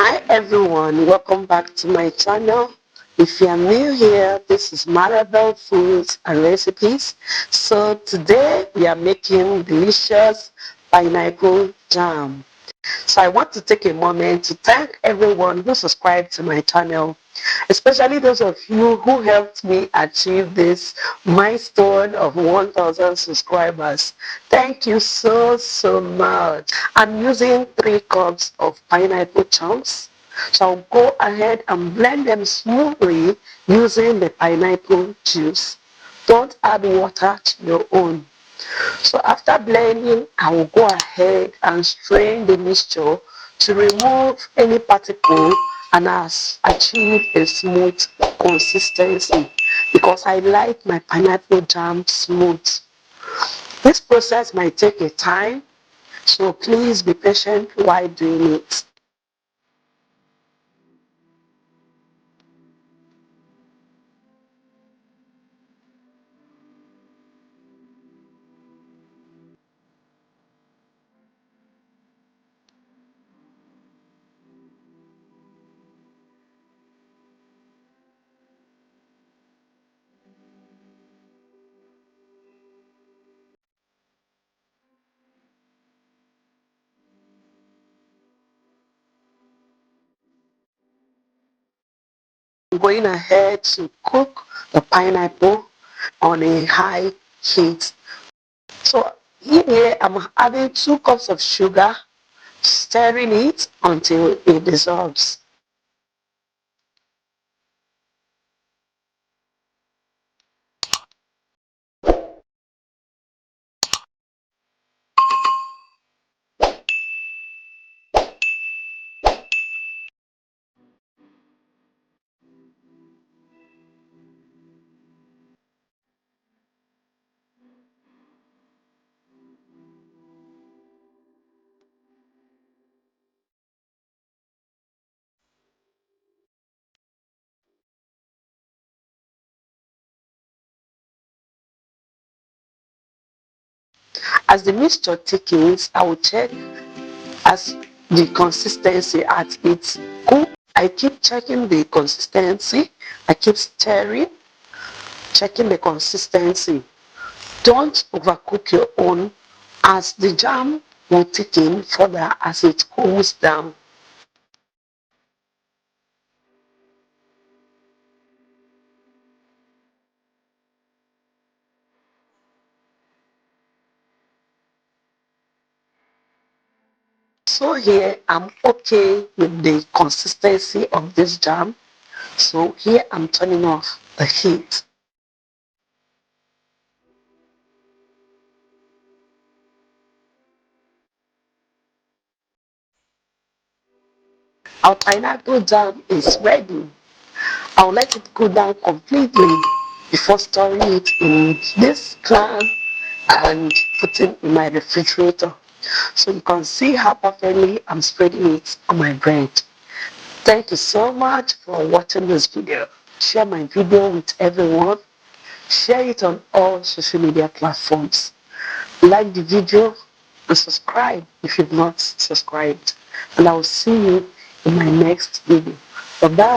Hi everyone, welcome back to my channel. If you are new here, this is Marabel Foods and Recipes. So today we are making delicious pineapple jam. So I want to take a moment to thank everyone who subscribed to my channel, especially those of you who helped me achieve this milestone of 1,000 subscribers. Thank you so much. I'm using 3 cups of pineapple chunks. So I'll go ahead and blend them smoothly using the pineapple juice. Don't add water to your own. So after blending, I will go ahead and strain the mixture to remove any particle and achieve a smooth consistency because I like my pineapple jam smooth. This process might take a time, so please be patient while doing it. I'm going ahead to cook the pineapple on a high heat. So in here, I'm adding 2 cups of sugar, stirring it until it dissolves. As the mixture thickens, I will check as the consistency at its cook. I keep checking the consistency. I keep stirring, checking the consistency. Don't overcook your own as the jam will thicken further as it cools down. So here I'm okay with the consistency of this jam. So here I'm turning off the heat. Our pineapple jam is ready. I'll let it cool down completely before storing it in this can and putting it in my refrigerator. So you can see how perfectly I'm spreading it on my bread. Thank you so much for watching this video. Share my video with everyone. Share it on all social media platforms. Like the video and subscribe if you've not subscribed. And I will see you in my next video. Bye bye.